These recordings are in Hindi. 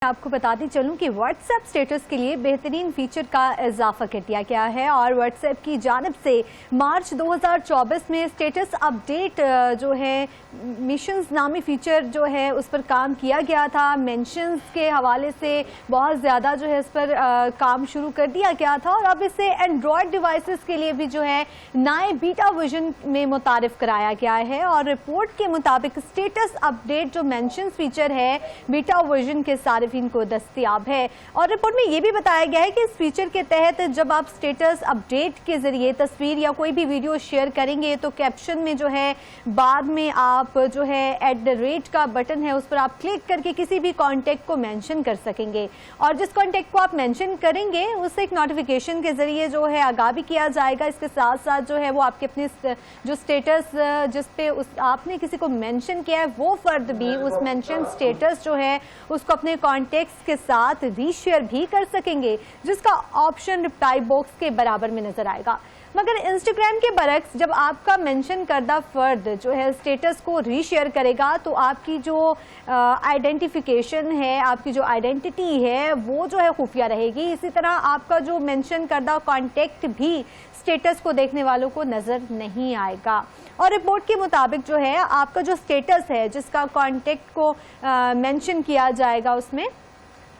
आपको बताती चलूं कि व्हाट्सएप स्टेटस के लिए बेहतरीन फीचर का इजाफा कर दिया गया है और व्हाट्सएप की जानिब से मार्च 2024 में स्टेटस अपडेट जो है मिशंस नामी फीचर जो है उस पर काम किया गया था। मेंशंस के हवाले से बहुत ज़्यादा जो है इस पर काम शुरू कर दिया गया था और अब इसे एंड्रॉयड डिवाइसेस के लिए भी जो है नए बीटा वर्जन में मुतारिफ कराया गया है और रिपोर्ट के मुताबिक स्टेटस अपडेट जो मेंशंस फीचर है बीटा वर्जन के सारे को दस्तयाब है। और रिपोर्ट में यह भी बताया गया है कि इस फीचर के तहत जब आप स्टेटस अपडेट के जरिए तस्वीर या कोई भी वीडियो शेयर करेंगे तो कैप्शन में जो है बाद में आप जो है @ का बटन है उस पर आप क्लिक करके किसी भी कॉन्टेक्ट को मेंशन कर सकेंगे और जिस कॉन्टेक्ट को आप मेंशन करेंगे उससे एक नोटिफिकेशन के जरिए जो है आगाह भी किया जाएगा। इसके साथ साथ जो है वो आपके अपने जो स्टेटस जिस पे आपने किसी को मेंशन किया है वो फर्द भी उस मेंशन स्टेटस जो है उसको अपने कॉन्टेक्ट्स के साथ रीशेयर भी कर सकेंगे, जिसका ऑप्शन रिप्लाई बॉक्स के बराबर में नजर आएगा। मगर इंस्टाग्राम के बरक्स जब आपका मेंशन करदा फर्द जो है स्टेटस को रीशेयर करेगा तो आपकी जो आइडेंटिफिकेशन है, आपकी जो आइडेंटिटी है वो जो है खुफिया रहेगी। इसी तरह आपका जो मेंशन करदा कॉन्टेक्ट भी स्टेटस को देखने वालों को नजर नहीं आएगा। और रिपोर्ट के मुताबिक जो है आपका जो स्टेटस है जिसका कॉन्टेक्ट को मेंशन किया जाएगा उसमें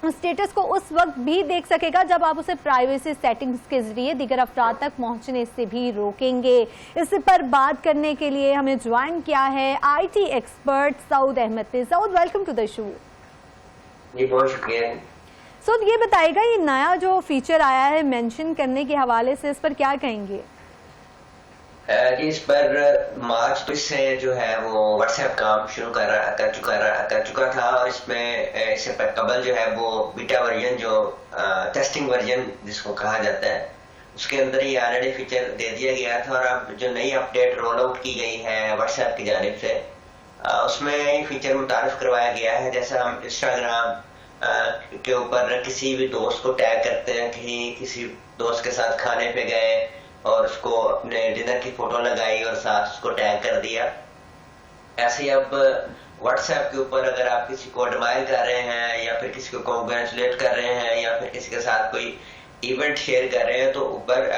स्टेटस को उस वक्त भी देख सकेगा जब आप उसे प्राइवेसी सेटिंग्स के जरिए दीगर अफराद तक पहुंचने से भी रोकेंगे। इस पर बात करने के लिए हमें ज्वाइन किया है IT एक्सपर्ट सऊद अहमद ने। Saud, welcome to the show. जी बहुत शुक्रिया। सऊद, ये बताएगा ये नया जो फीचर आया है मेंशन करने के हवाले से, इस पर क्या कहेंगे? जी इस पर मार्च से जो है वो व्हाट्सएप काम शुरू कर चुका था और इसमें इससे कबल जो है वो बीटा वर्जन जो टेस्टिंग वर्जन जिसको कहा जाता है उसके अंदर ही ऑलरेडी फीचर दे दिया गया था और अब जो नई अपडेट रोल आउट की गई है व्हाट्सएप की जानिब से उसमें ये फीचर मुतारिफ करवाया गया है। जैसे हम इंस्टाग्राम के ऊपर किसी भी दोस्त को टैग करते हैं, कहीं किसी दोस्त के साथ खाने पे गए और उसको अपने डिनर की फोटो लगाई और साथ उसको टैग कर दिया, ऐसे ही अब व्हाट्सएप के ऊपर अगर आप किसी को एडमायर कर रहे हैं या फिर किसी को कॉन्ग्रेचुलेट कर रहे हैं या फिर किसी के साथ कोई इवेंट शेयर कर रहे हैं तो ऊपर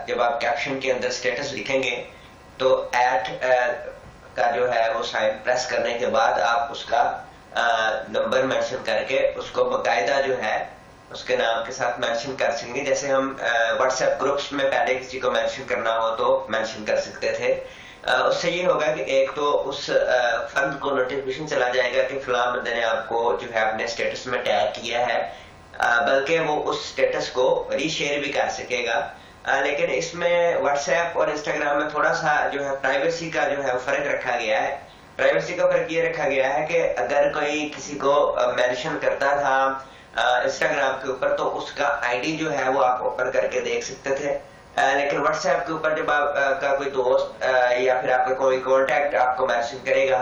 जब आप कैप्शन के अंदर स्टेटस लिखेंगे तो @ का जो है वो साइन प्रेस करने के बाद आप उसका नंबर मेंशन करके उसको बाकायदा जो है उसके नाम के साथ मेंशन कर सकेंगे। जैसे हम व्हाट्सएप ग्रुप्स में पहले किसी को मेंशन करना हो तो मेंशन कर सकते थे। उससे ये होगा कि एक तो उस फर्द को नोटिफिकेशन चला जाएगा कि फलां बंदे ने आपको जो है अपने स्टेटस में टैग किया है, बल्कि वो उस स्टेटस को रीशेयर भी कर सकेगा। लेकिन इसमें व्हाट्सएप और इंस्टाग्राम में थोड़ा सा जो है प्राइवेसी का जो है फर्क रखा गया है। प्राइवेसी का फर्क ये रखा गया है कि अगर कोई किसी को मेंशन करता था इंस्टाग्राम के ऊपर तो उसका आईडी जो है वो आप ओपन करके देख सकते थे, लेकिन व्हाट्सएप के ऊपर जब आपका कोई दोस्त या फिर आपका कोई कॉन्टैक्ट आपको मैसेज करेगा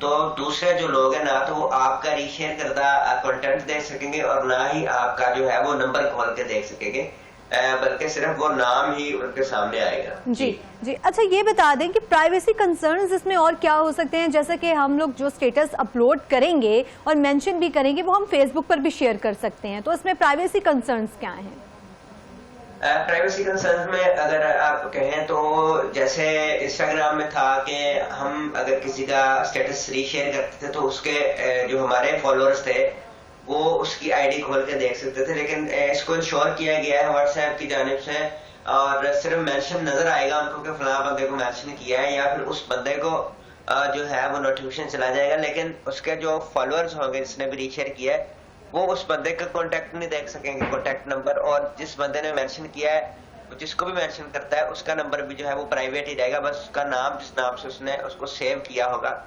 तो दूसरे जो लोग हैं ना तो वो आपका रीशेयर करता कंटेंट देख सकेंगे और ना ही आपका जो है वो नंबर खोल के देख सकेंगे, बल्कि सिर्फ वो नाम ही उनके सामने आएगा। जी जी, अच्छा ये बता दें कि प्राइवेसी कंसर्न्स इसमें और क्या हो सकते हैं? जैसे कि हम लोग जो स्टेटस अपलोड करेंगे और मेंशन भी करेंगे वो हम फेसबुक पर भी शेयर कर सकते हैं, तो इसमें प्राइवेसी कंसर्न्स क्या हैं? प्राइवेसी कंसर्न्स में अगर आप कहें तो जैसे इंस्टाग्राम में था कि हम अगर किसी का स्टेटस रीशेयर करते थे तो उसके जो हमारे फॉलोअर्स थे वो उसकी आईडी खोल के देख सकते थे, लेकिन इसको इंश्योर किया गया है व्हाट्सएप की जानिब से और सिर्फ मेंशन नजर आएगा उनको कि फलां बंदे को मेंशन किया है या फिर उस बंदे को जो है वो नोटिफिकेशन चला जाएगा, लेकिन उसके जो फॉलोअर्स होंगे जिसने भी रीशेयर किया है वो उस बंदे का कॉन्टैक्ट नहीं देख सकेंगे, कॉन्टैक्ट नंबर, और जिस बंदे ने मेंशन किया है जिसको भी मेंशन करता है उसका नंबर भी जो है वो प्राइवेट ही रहेगा, बस उसका नाम जिस नाम से उसने उसको सेव किया होगा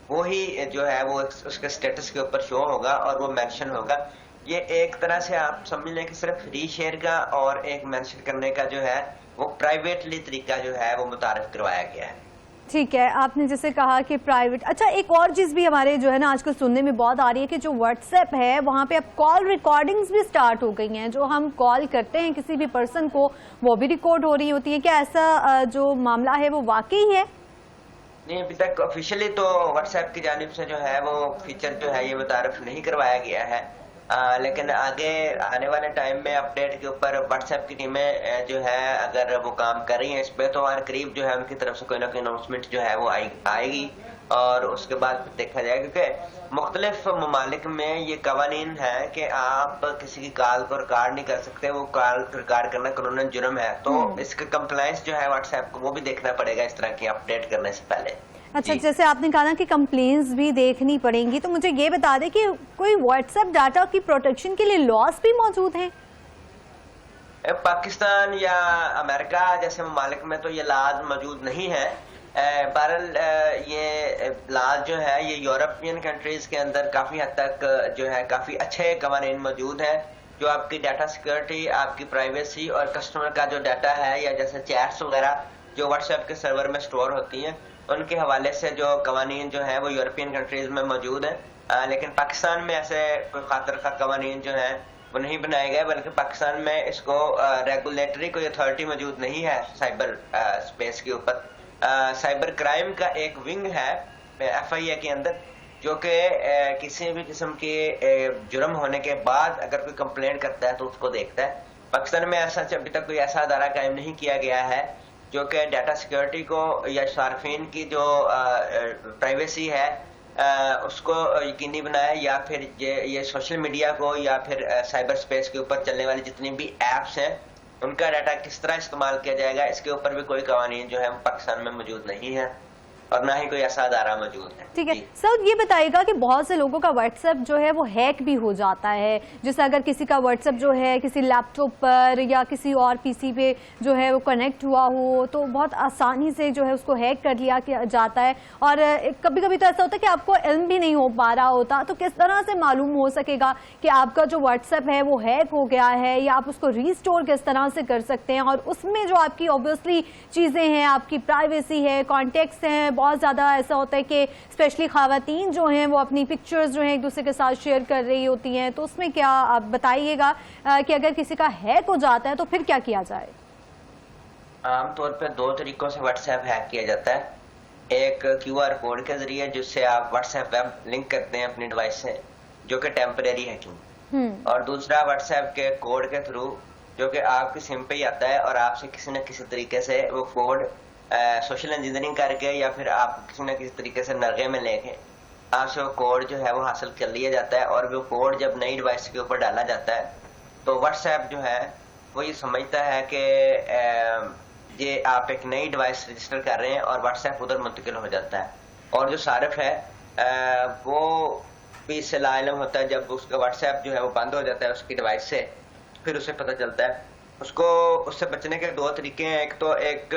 वो ही जो है वो उसके स्टेटस के ऊपर शो होगा और वो मेंशन होगा। ये एक तरह से आप समझ लें कि सिर्फ रीशेयर का और एक मेंशन करने का जो है वो प्राइवेटली तरीका जो है वो मुतारिफ करवाया गया है। ठीक है, आपने जैसे कहा कि प्राइवेट। अच्छा, एक और चीज भी हमारे जो है ना आजकल सुनने में बहुत आ रही है कि जो व्हाट्सएप है वहां पे अब कॉल रिकॉर्डिंग्स भी स्टार्ट हो गई हैं, जो हम कॉल करते हैं किसी भी पर्सन को वो भी रिकॉर्ड हो रही होती है। क्या ऐसा जो मामला है वो वाकई है? नहीं, अभी तक ऑफिशियली तो व्हाट्सएप की जानिब से जो है वो फीचर जो है ये मुतारिफ नहीं करवाया गया है, लेकिन आगे आने वाले टाइम में अपडेट के ऊपर व्हाट्सएप की टीमें जो है अगर वो काम कर रही हैं इस पे, तो हर करीब जो है उनकी तरफ से कोई ना कोई अनाउंसमेंट जो है वो आएगी और उसके बाद फिर देखा जाएगा। क्योंकि मुख्तलिफ ममालिक में ये कवानीन है कि आप किसी की कॉल को रिकॉर्ड नहीं कर सकते, वो कॉल रिकॉर्ड करना कानूनन जुर्म है। तो इसका कंप्लायंस जो है व्हाट्सएप को वो भी देखना पड़ेगा इस तरह की अपडेट करने से पहले। अच्छा, जैसे आपने कहा ना कि कंप्लेंट्स भी देखनी पड़ेंगी, तो मुझे ये बता दें कि कोई व्हाट्सएप डाटा की प्रोटेक्शन के लिए लॉस भी मौजूद हैं? पाकिस्तान या अमेरिका जैसे ममालिक में तो ये लाज मौजूद नहीं है। बहरहाल ये लाज जो है ये यूरोपियन कंट्रीज के अंदर काफी हद तक जो है काफी अच्छे कवानीन मौजूद है, जो आपकी डाटा सिक्योरिटी, आपकी प्राइवेसी और कस्टमर का जो डाटा है या जैसे चैट्स वगैरह जो व्हाट्सएप के सर्वर में स्टोर होती हैं, उनके हवाले से जो कवानीन जो है वो यूरोपियन कंट्रीज में मौजूद है। लेकिन पाकिस्तान में ऐसे कोई खातिर खा कवानीन जो है वो नहीं बनाए गए, बल्कि पाकिस्तान में इसको रेगुलेटरी कोई अथॉरिटी मौजूद नहीं है साइबर स्पेस के ऊपर। साइबर क्राइम का एक विंग है FIA के अंदर, जो कि किसी भी किस्म के जुर्म होने के बाद अगर कोई कंप्लेंट करता है तो उसको देखता है। पाकिस्तान में ऐसा अभी तक कोई ऐसा अदारा कायम नहीं किया गया है जो कि डाटा सिक्योरिटी को या सार्फिन की जो प्राइवेसी है उसको यकीनी बनाए, या फिर ये सोशल मीडिया को या फिर साइबर स्पेस के ऊपर चलने वाली जितनी भी एप्स हैं उनका डाटा किस तरह इस्तेमाल किया जाएगा, इसके ऊपर भी कोई कवानीन जो है पाकिस्तान में मौजूद नहीं है और ना ही कोई ऐसा अदारा मौजूद है। ठीक है सर, ये बताइएगा कि बहुत से लोगों का व्हाट्सएप जो है वो हैक भी हो जाता है। जैसे अगर किसी का व्हाट्सएप जो है किसी लैपटॉप पर या किसी और पीसी पे जो है वो कनेक्ट हुआ हो तो बहुत आसानी से जो है उसको हैक कर लिया जाता है, और कभी कभी तो ऐसा होता है कि आपको इल्म भी नहीं हो पा रहा होता। तो किस तरह से मालूम हो सकेगा कि आपका जो व्हाट्सएप है वो हैक हो गया है, या आप उसको रीस्टोर किस तरह से कर सकते हैं? और उसमें जो आपकी ऑब्वियसली चीजें हैं, आपकी प्राइवेसी है, कॉन्टेक्ट्स हैं, बहुत ज्यादा ऐसा होता है कि स्पेशली खवातीन जो हैं वो अपनी पिक्चर्स जो हैं एक दूसरे के साथ शेयर कर रही होती हैं, तो उसमें क्या आप बताइएगा कि अगर किसी का हैक हो जाता है तो फिर क्या किया जाए? आमतौर पर दो तरीकों से व्हाट्सएप हैक किया जाता है। एक QR कोड के जरिए जिससे आप व्हाट्सएप वेब लिंक करते हैं अपनी डिवाइस से, जो कि टेम्परेरी हैकिंग, और दूसरा व्हाट्सएप के कोड के थ्रू जो कि आपकी सिम पे ही आता है और आपसे किसी न किसी तरीके से वो कोड सोशल इंजीनियरिंग करके या फिर आप किसी न किसी तरीके से नरगे में लेके आपसे वो कोड जो है वो हासिल कर लिया जाता है। और वो कोड जब नई डिवाइस के ऊपर डाला जाता है तो व्हाट्सएप जो है वो ये समझता है कि ये आप एक नई डिवाइस रजिस्टर कर रहे हैं और व्हाट्सएप उधर मुंतकिल हो जाता है। और जो सारिफ है वो भी इससे लाइलम होता है जब उसका व्हाट्सएप जो है वो बंद हो जाता है उसकी डिवाइस से, फिर उसे पता चलता है। उसको उससे बचने के दो तरीके हैं। एक तो एक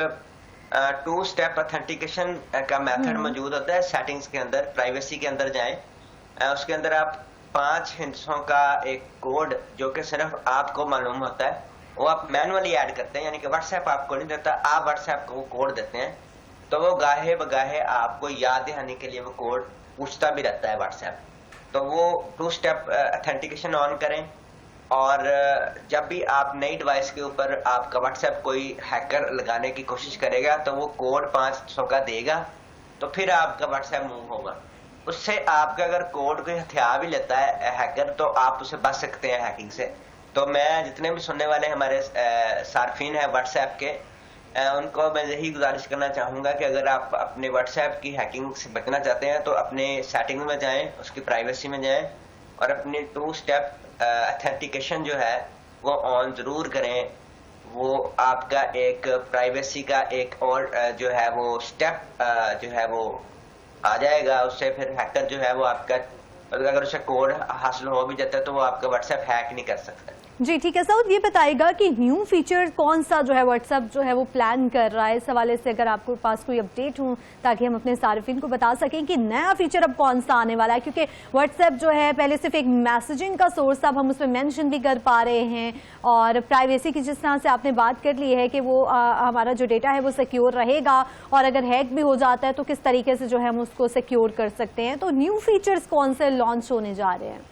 2 स्टेप ऑथेंटिकेशन का मेथड मौजूद होता है सेटिंग्स के अंदर। प्राइवेसी के अंदर जाएं, उसके अंदर आप 5 हिस्सों का एक कोड जो कि सिर्फ आपको मालूम होता है वो आप मैनुअली ऐड करते हैं, यानी कि व्हाट्सएप आपको नहीं देता, आप व्हाट्सएप को वो कोड देते हैं। तो वो गाहे बगाहे आपको याद दहानी के लिए वो कोड पूछता भी रहता है व्हाट्सएप। तो वो 2 स्टेप ऑथेंटिकेशन ऑन करें, और जब भी आप नई डिवाइस के ऊपर आपका व्हाट्सएप कोई हैकर लगाने की कोशिश करेगा तो वो कोड 500 का देगा, तो फिर आपका व्हाट्सएप मूव होगा। उससे आपका अगर कोड कोई हथियार भी लेता है हैकर तो आप उसे बच सकते हैं हैकिंग से। तो मैं जितने भी सुनने वाले हमारे सार्फिन है व्हाट्सएप के, उनको मैं यही गुजारिश करना चाहूंगा कि अगर आप अपने व्हाट्सएप की हैकिंग से बचना चाहते हैं तो अपने सेटिंग में जाएं, उसकी प्राइवेसी में जाएं और अपनी 2 स्टेप ऑथेंटिकेशन जो है वो ऑन जरूर करें। वो आपका एक प्राइवेसी का एक और जो है वो स्टेप जो है वो आ जाएगा। उससे फिर हैकर जो है वो आपका अगर उसे कोड हासिल हो भी जाता है तो वो आपका व्हाट्सएप हैक नहीं कर सकता। जी ठीक है सर, ये बताइएगा कि न्यू फीचर कौन सा जो है व्हाट्सएप जो है वो प्लान कर रहा है, इस हवाले से अगर आपके पास कोई अपडेट हो ताकि हम अपने सार्फिन को बता सकें कि नया फीचर अब कौन सा आने वाला है। क्योंकि व्हाट्सएप जो है पहले सिर्फ एक मैसेजिंग का सोर्स था, अब हम उसमें मेंशन भी कर पा रहे हैं, और प्राइवेसी की जिस तरह से आपने बात कर ली है कि वो हमारा जो डेटा है वो सिक्योर रहेगा, और अगर हैक भी हो जाता है तो किस तरीके से जो है हम उसको सिक्योर कर सकते हैं। तो न्यू फीचर्स कौन से लॉन्च होने जा रहे हैं?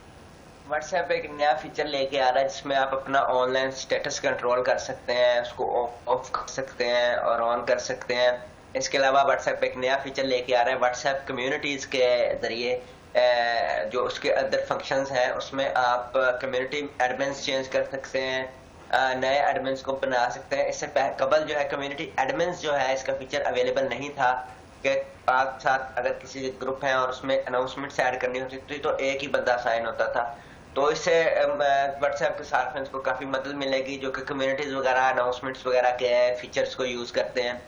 व्हाट्सएप एक नया फीचर लेके आ रहा है जिसमें आप अपना ऑनलाइन स्टेटस कंट्रोल कर सकते हैं, उसको ऑफ कर सकते हैं और ऑन कर सकते हैं। इसके अलावा व्हाट्सएप एक नया फीचर लेके आ रहा है व्हाट्सएप कम्युनिटीज के जरिए जो उसके अंदर फंक्शंस हैं उसमें आप कम्युनिटी एडमिन्स चेंज कर सकते हैं, नए एडमिन्स को बना सकते हैं। इससे कबल जो है कम्युनिटी एडमिन्स जो है इसका फीचर अवेलेबल नहीं था कि आप साथ अगर किसी ग्रुप है और उसमें अनाउंसमेंट्स ऐड करनी होती थी तो एक ही बंदा साइन होता था। तो इससे व्हाट्सएप के सार्फिन्स को काफ़ी मदद मिलेगी जो कि कम्युनिटीज़ वगैरह अनाउंसमेंट्स वगैरह के फीचर्स को यूज़ करते हैं।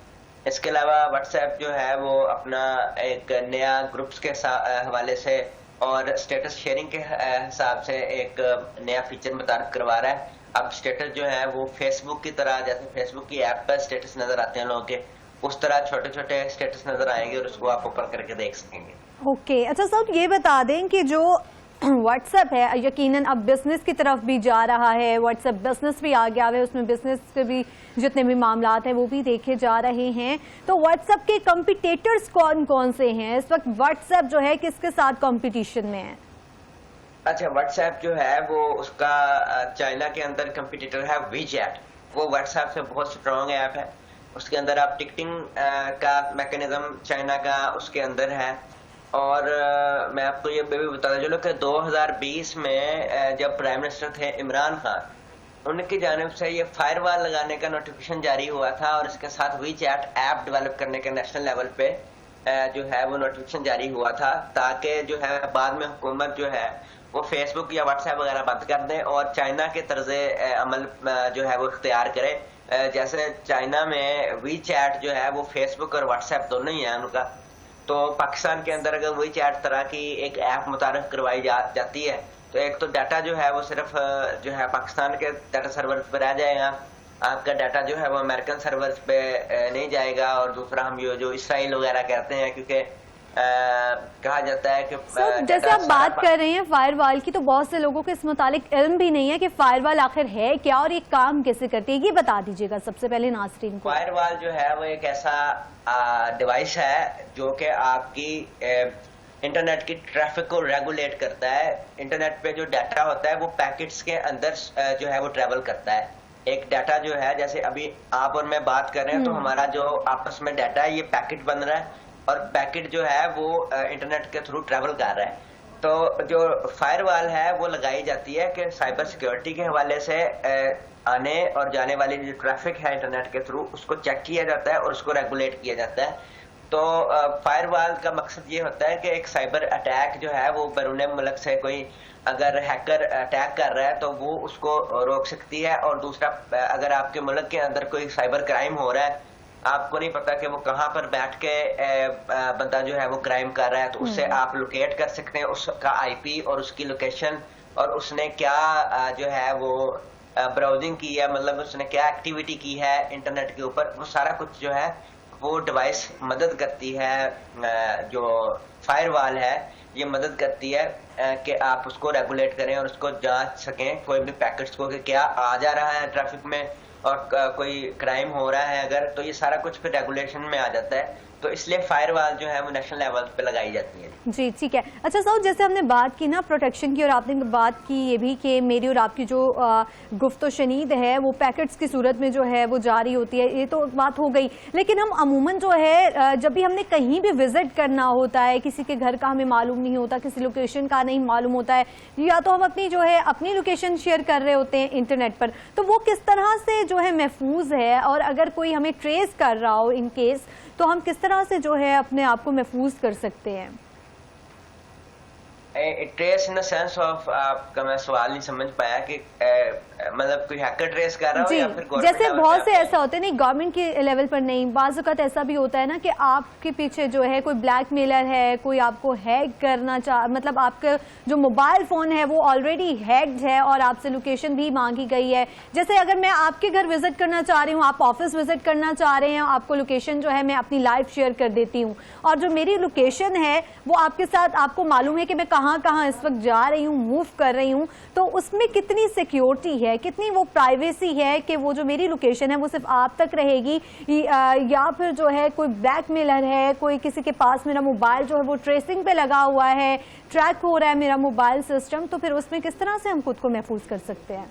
इसके अलावा व्हाट्सएप जो है वो अपना एक नया ग्रुप्स के हवाले से और स्टेटस शेयरिंग के हिसाब से एक नया फीचर मुतारिफ करवा रहा है। अब स्टेटस जो है वो फेसबुक की तरह, जैसे फेसबुक की ऐप पर स्टेटस नजर आते हैं लोगों के, उस तरह छोटे छोटे स्टेटस नजर आएंगे और उसको आप ओपन करके देख सकेंगे। ओके, अच्छा साहब ये बता दें कि जो व्हाट्सएप है यकीनन अब बिजनेस की तरफ भी जा रहा है, व्हाट्सएप बिजनेस भी आ गया है, उसमें बिजनेस के भी जितने भी मामलात हैं वो भी देखे जा रहे हैं। तो व्हाट्सएप के कॉम्पिटिटर्स कौन कौन से हैं इस वक्त? व्हाट्सएप जो है किसके साथ कंपटीशन में है? अच्छा, व्हाट्सएप जो है वो उसका चाइना के अंदर कंपटीटर है वीचैट। वो व्हाट्सएप से बहुत स्ट्रॉन्ग ऐप है। उसके अंदर आप टिकटिंग का मैकेनिज्म चाइना का उसके अंदर है। और मैं आपको ये भी बताता चलूं कि 2020 में जब प्राइम मिनिस्टर थे इमरान खान, उनकी जानिब से ये फायरवॉल लगाने का नोटिफिकेशन जारी हुआ था और इसके साथ वीचैट ऐप डेवलप करने के नेशनल लेवल पे जो है वो नोटिफिकेशन जारी हुआ था, ताकि जो है बाद में हुकूमत जो है वो फेसबुक या व्हाट्सएप वगैरह बंद कर दें और चाइना के तर्ज अमल जो है वो इख्तियार करे। जैसे चाइना में वीचैट जो है वो फेसबुक और व्हाट्सएप दोनों ही है उनका। तो पाकिस्तान के अंदर अगर वीचैट तरह की एक ऐप मुतारिफ करवाई जाती है तो एक तो डाटा जो है वो सिर्फ जो है पाकिस्तान के डाटा सर्वर पे रह जाएगा, आपका डाटा जो है वो अमेरिकन सर्वर्स पे नहीं जाएगा। और दूसरा हम ये जो इसराइल वगैरह कहते हैं, क्योंकि कहा जाता है कि जैसे आप बात कर रहे हैं फायरवॉल की, तो बहुत से लोगों को इस मुतालिक इल्म भी नहीं है कि फायरवॉल आखिर है क्या और ये काम कैसे करती है, ये बता दीजिएगा सबसे पहले नाज़रीन को। फायरवॉल जो है वो एक ऐसा डिवाइस है जो कि आपकी इंटरनेट की ट्रैफिक को रेगुलेट करता है। इंटरनेट पे जो डाटा होता है वो पैकेट्स के अंदर जो है वो ट्रेवल करता है। एक डाटा जो है, जैसे अभी आप और मैं बात कर रहे हैं तो हमारा जो आपस में डाटा है ये पैकेट बन रहा है और पैकेट जो है वो इंटरनेट के थ्रू ट्रैवल कर रहा है। तो जो फायरवॉल है वो लगाई जाती है कि साइबर सिक्योरिटी के हवाले से आने और जाने वाली जो ट्रैफिक है इंटरनेट के थ्रू उसको चेक किया जाता है और उसको रेगुलेट किया जाता है। तो फायरवॉल का मकसद ये होता है कि एक साइबर अटैक जो है वो बैरून मुल्क से कोई अगर हैकर अटैक कर रहा है तो वो उसको रोक सकती है। और दूसरा, अगर आपके मुल्क के अंदर कोई साइबर क्राइम हो रहा है, आपको नहीं पता कि वो कहाँ पर बैठ के बंदा जो है वो क्राइम कर रहा है, तो उससे आप लोकेट कर सकते हैं उसका आईपी और उसकी लोकेशन और उसने क्या जो है वो ब्राउजिंग की है, मतलब उसने क्या एक्टिविटी की है इंटरनेट के ऊपर, वो सारा कुछ जो है वो डिवाइस मदद करती है। जो फायरवॉल है ये मदद करती है कि आप उसको रेगुलेट करें और उसको जांच सकें कोई भी पैकेट्स को कि क्या आ जा रहा है ट्रैफिक में और कोई क्राइम हो रहा है अगर, तो ये सारा कुछ फिर रेगुलेशन में आ जाता है। तो इसलिए फायरवॉल जो है वो नेशनल लेवल पे लगाई जाती है। जी ठीक है। अच्छा साहब, जैसे हमने बात की ना प्रोटेक्शन की और आपने बात की ये भी कि मेरी और आपकी जो गुफ्तो शनीद है वो पैकेट्स की सूरत में जो है वो जारी होती है, ये तो बात हो गई। लेकिन हम अमूमन जो है जब भी हमने कहीं भी विजिट करना होता है, किसी के घर का हमें मालूम नहीं होता, किसी लोकेशन का नहीं मालूम होता है, या तो हम अपनी जो है अपनी लोकेशन शेयर कर रहे होते हैं इंटरनेट पर, तो वो किस तरह से जो है महफूज है और अगर कोई हमें ट्रेस कर रहा हो इन केस, तो हम किस तरह से जो है अपने आप को महफूज कर सकते हैं? Trace in the sense of, आपका मैं सवाल नहीं समझ पाया कि मतलब कोई हैकर ट्रेस कर रहा हो या फिर जैसे बहुत से ऐसा होते हैं, नहीं गवर्नमेंट के लेवल पर नहीं, बाज़ वक़्त ऐसा भी होता है ना कि आपके पीछे जो है कोई ब्लैकमेलर है, कोई आपको हैक करना मतलब आपका जो मोबाइल फ़ोन है वो ऑलरेडी हैक्ड है और आपसे लोकेशन भी मांगी गई है। जैसे अगर मैं आपके घर विजिट करना चाह रही हूँ, आप ऑफिस विजिट करना चाह रहे हैं, आपको लोकेशन जो है मैं अपनी लाइव शेयर कर देती हूँ और जो मेरी लोकेशन है वो आपके साथ, आपको मालूम है कि मैं कहाँ कहाँ इस वक्त जा रही हूँ, मूव कर रही हूँ, तो उसमें कितनी सिक्योरिटी है, कितनी वो प्राइवेसी है कि वो जो मेरी लोकेशन है वो सिर्फ आप तक रहेगी, या फिर जो है कोई ब्लैकमेलर है, कोई किसी के पास मेरा मोबाइल जो है वो ट्रेसिंग पे लगा हुआ है, ट्रैक हो रहा है मेरा मोबाइल सिस्टम, तो फिर उसमें किस तरह से हम खुद को महफूज कर सकते हैं?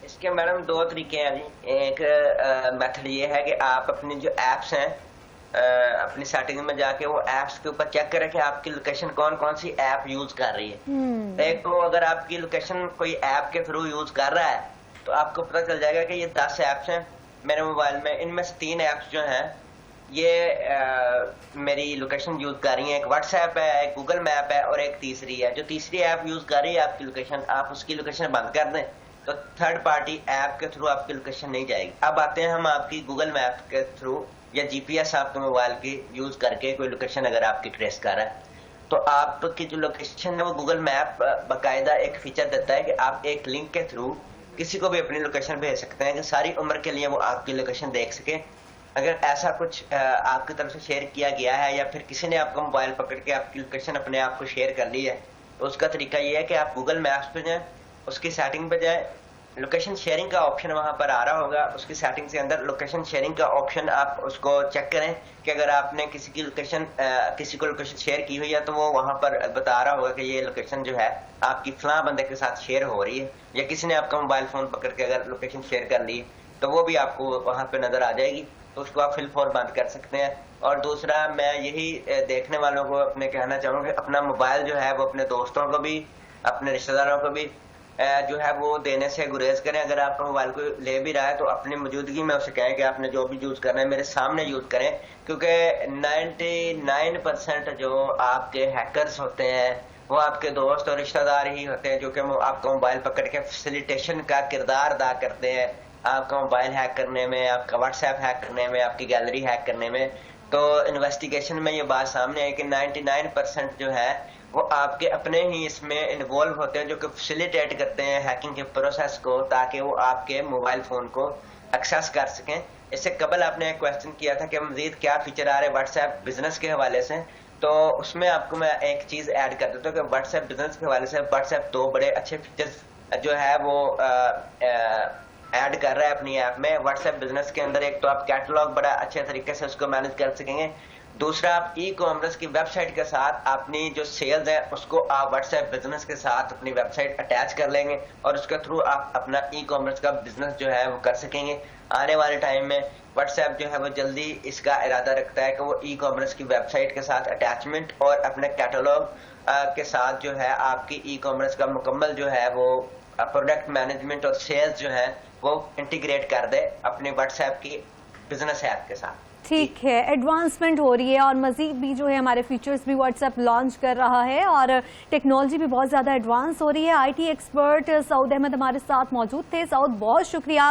इसके मैडम दो तरीके हैं। एक मेथड ये है कि आप अपनी जो एप्स हैं अपनी सेटिंग में जाके वो ऐप्स के ऊपर चेक करें कि आपकी लोकेशन कौन कौन सी ऐप यूज कर रही है। एक तो अगर आपकी लोकेशन कोई ऐप के थ्रू यूज कर रहा है तो आपको पता चल जाएगा कि ये 10 ऐप्स हैं मेरे मोबाइल में, इनमें से 3 ऐप्स जो हैं ये मेरी लोकेशन यूज कर रही है। एक व्हाट्सएप है, एक गूगल मैप है और एक तीसरी है। जो तीसरी ऐप यूज कर रही है आपकी लोकेशन, आप उसकी लोकेशन बंद कर दें तो थर्ड पार्टी ऐप के थ्रू आपकी लोकेशन नहीं जाएगी। अब आते हैं हम आपकी गूगल मैप के थ्रू या जीपीएस आपके मोबाइल की यूज करके कोई लोकेशन अगर आपकी ट्रेस कर रहा है तो आपकी जो लोकेशन है वो गूगल मैप बाकायदा एक फीचर देता है कि आप एक लिंक के थ्रू किसी को भी अपनी लोकेशन भेज सकते हैं कि सारी उम्र के लिए वो आपकी लोकेशन देख सके। अगर ऐसा कुछ आपकी तरफ से शेयर किया गया है या फिर किसी ने आपका मोबाइल पकड़ के आपकी लोकेशन अपने आप को शेयर कर ली है तो उसका तरीका ये है कि आप गूगल मैप्स पे जाएं, उसकी सेटिंग पे जाएं, लोकेशन शेयरिंग का ऑप्शन वहां पर आ रहा होगा, उसकी सेटिंग से अंदर लोकेशन शेयरिंग का ऑप्शन आप उसको चेक करें कि अगर आपने किसी की लोकेशन किसी को लोकेशन शेयर की हुई है तो वो वहां पर बता रहा होगा कि ये लोकेशन जो है आपकी फलां बंदे के साथ शेयर हो रही है, या किसी ने आपका मोबाइल फोन पकड़ के अगर लोकेशन शेयर कर ली तो वो भी आपको वहां पे नजर आ जाएगी, तो उसको आप फिल फॉर बंद कर सकते हैं। और दूसरा मैं यही देखने वालों को अपने कहना चाहूंगा कि अपना मोबाइल जो है वो अपने दोस्तों को भी अपने रिश्तेदारों को भी जो है वो देने से गुरेज करें। अगर आपका मोबाइल को ले भी रहा है तो अपनी मौजूदगी में उसे कहें कि आपने जो भी यूज करना है मेरे सामने यूज करें, क्योंकि 99% जो आपके हैकर्स होते हैं वो आपके दोस्त और रिश्तेदार ही होते हैं जो कि आपका मोबाइल पकड़ के फैसिलिटेशन का किरदार अदा करते हैं आपका मोबाइल हैक करने में, आपका व्हाट्सएप हैक करने में, आपकी गैलरी हैक करने में। तो इन्वेस्टिगेशन में ये बात सामने है कि 99% जो है वो आपके अपने ही इसमें इन्वॉल्व होते हैं जो कि फैसिलिटेट करते हैं हैकिंग के प्रोसेस को, ताकि वो आपके मोबाइल फोन को एक्सेस कर सकें। इससे कबल आपने एक क्वेश्चन किया था कि मजीद क्या फीचर आ रहे हैं व्हाट्सएप बिजनेस के हवाले से, तो उसमें आपको मैं एक चीज ऐड कर देता हूँ कि व्हाट्सएप बिजनेस के हवाले से व्हाट्सएप 2 बड़े अच्छे फीचर्स जो है वो ऐड कर रहा है अपनी ऐप में। व्हाट्सएप बिजनेस के अंदर एक तो आप कैटलॉग बड़ा अच्छे तरीके से उसको मैनेज कर सकेंगे, दूसरा आप ई कॉमर्स की वेबसाइट के साथ अपनी जो सेल्स है उसको आप व्हाट्सएप बिजनेस के साथ अपनी वेबसाइट अटैच कर लेंगे और उसके थ्रू आप अपना ई कॉमर्स का बिजनेस जो है वो कर सकेंगे। आने वाले टाइम में व्हाट्सएप जो है वो जल्दी इसका इरादा रखता है कि वो ई कॉमर्स की वेबसाइट के साथ अटैचमेंट और अपने कैटलॉग के साथ जो है आपकी ई कॉमर्स का मुकम्मल जो है वो प्रोडक्ट मैनेजमेंट और सेल्स जो है वो इंटीग्रेट कर दे अपने व्हाट्सएप की बिजनेस ऐप के साथ। ठीक है, एडवांसमेंट हो रही है और मजीद भी जो है हमारे फीचर्स भी व्हाट्सएप लॉन्च कर रहा है और टेक्नोलॉजी भी बहुत ज़्यादा एडवांस हो रही है। आईटी एक्सपर्ट सऊद अहमद हमारे साथ मौजूद थे। सऊद, बहुत शुक्रिया